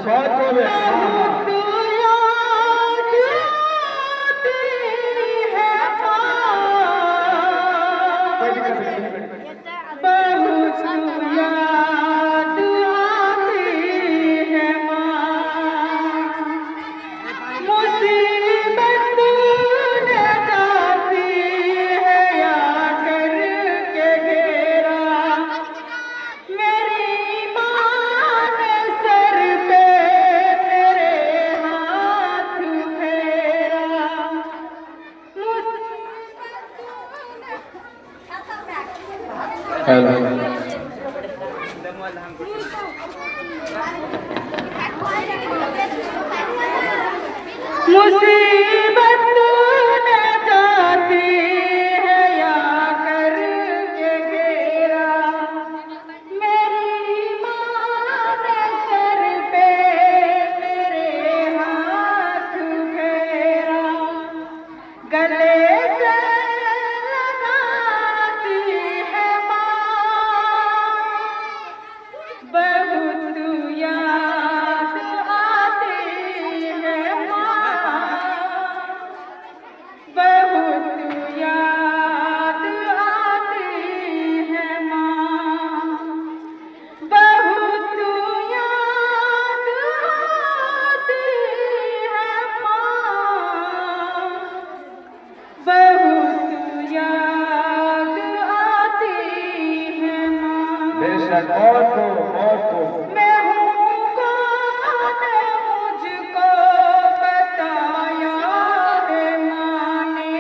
बहुत हो गया। मुसीबत न जाती है या करके घेरा, मेरी माँ ने सर पे मेरे हाथ फेरा, गले से लगाती है माँ, बहुत याद आती है माँ, बहुत याद आती है माँ, बहुत याद आती है माँ, बहुत याद आती है माँ। बेशक और मैं हूँ कौन मुझको बताया है माँ ने,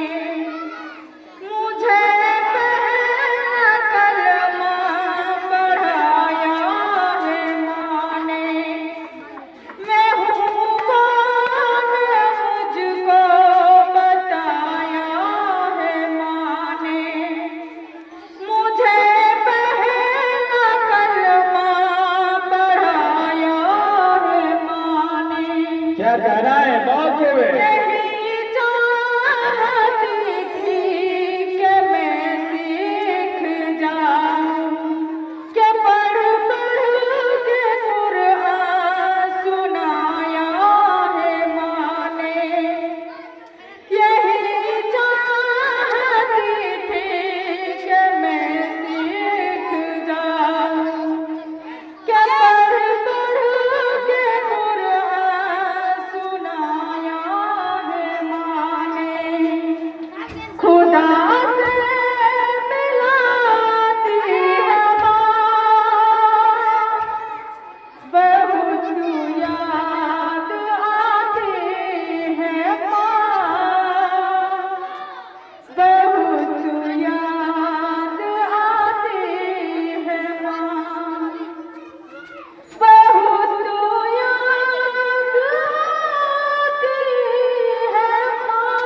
मुझे पहला कलमा पढ़ाया है माँ ने। मैं हूँ कौन मुझको बताया है माँ ने, मुझे पहला कलमा पढ़ाया है माँ ने। क्या कह रहा है? बहुत हो गए। यही चाहती थी कि मैं सीख जाऊं, कि पढ़ पढ़ के कुरान सुनाया है माँ ने। यही चाहती थी कि मैं सीख जाऊं, कि पढ़ पढ़ के कुरान सुनाया है माँ ने। खुदा से मिलाती है माँ, बहुत याद आती है माँ, बहुत याद आती है माँ, बहुत याद आती है माँ,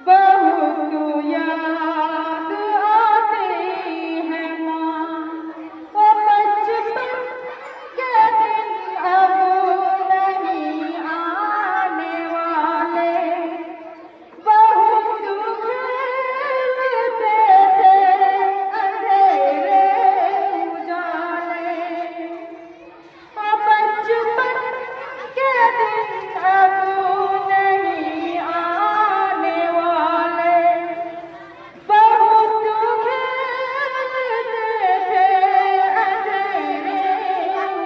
बहुत याद आती है माँ। ओ बचपन के दिन अब नहीं आने वाले, बहुत खेलते थे अंधेरे उजाले। ओ बचपन के दिन अब नहीं आने वाले, बहुत खेलते थे अंधेरे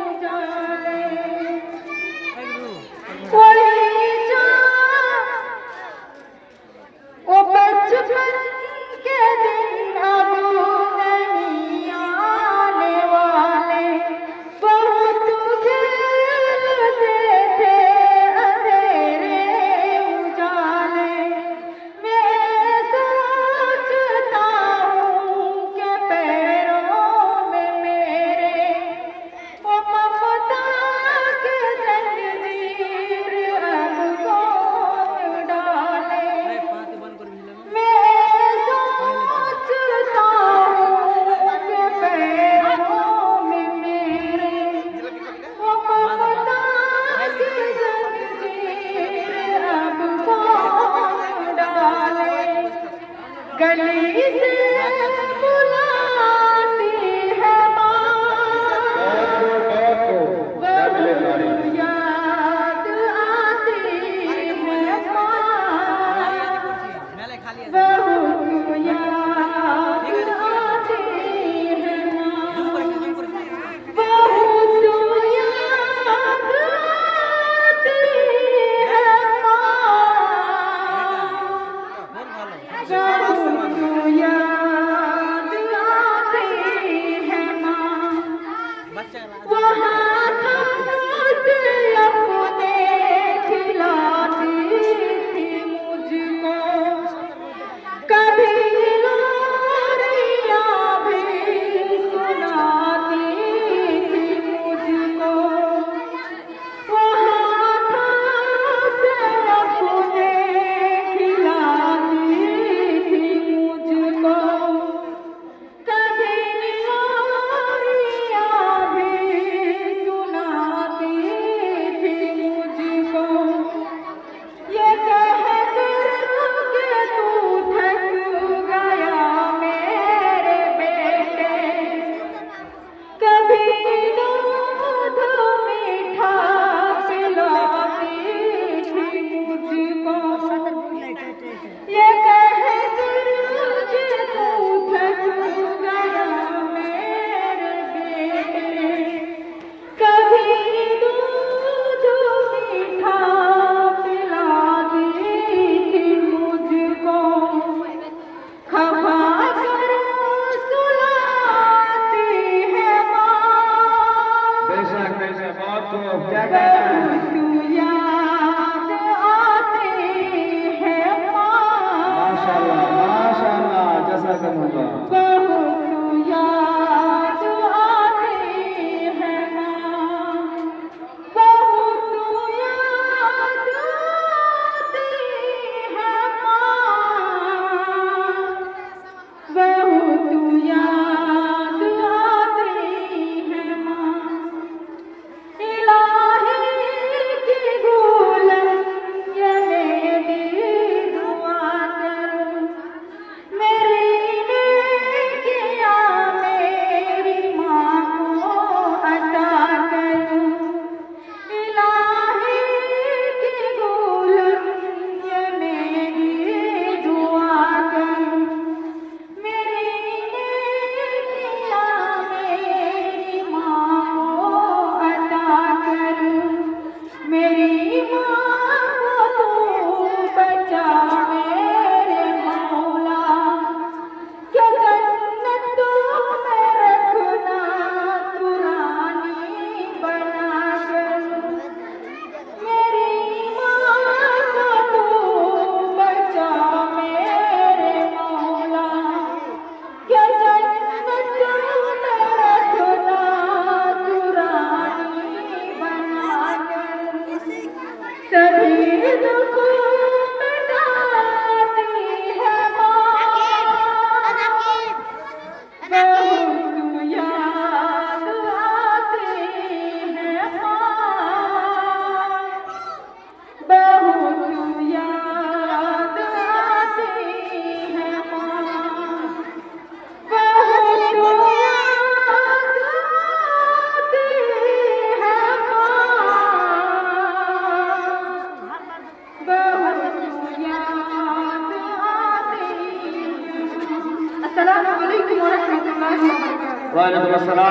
उजाले। कोई ओ बचपन के दिन अब नहीं आने वाले, बहुत खेलते थे अंधेरे उजाले। मैं सोचता हूँ कि पैरों में मेरे ओ ममता के जंजीर अब कौन डाले। मैं सोचता हूँ कि पैरों में मेरे ओ ममता के जंजीर अब कौन डाले। गली से बुलाती है माँ, सकूंगा। बहुत याद आती है माँ, बहुत याद आती है माँ, बहुत याद आती है माँ। इलाही की गुलाम ये मेरी दुआ करो, मेरी नेकियां मेरी माँ को अता करो। इलाही की गुलाम ये मेरी दुआ करो, मेरी नेकियां मेरी माँ को अता करो। मेरी माँ को तू बचा मेरे मौला, क्या जन्नत तू में रखना तू रानी बना कर। मेरी माँ को तू बचा मेरे मौला, क्या जन्नत तू में रखना तू रानी बना कर। सभी दुखों मिटाती है माँ, बहुत याद आती है माँ, बहुत याद आती है माँ, बहुत याद आती है माँ, बहुत याद आती है। अस्सलामु अलैकुम व रहमतुल्लाहि व बरकातुहू। वालेकुम अस्सलाम।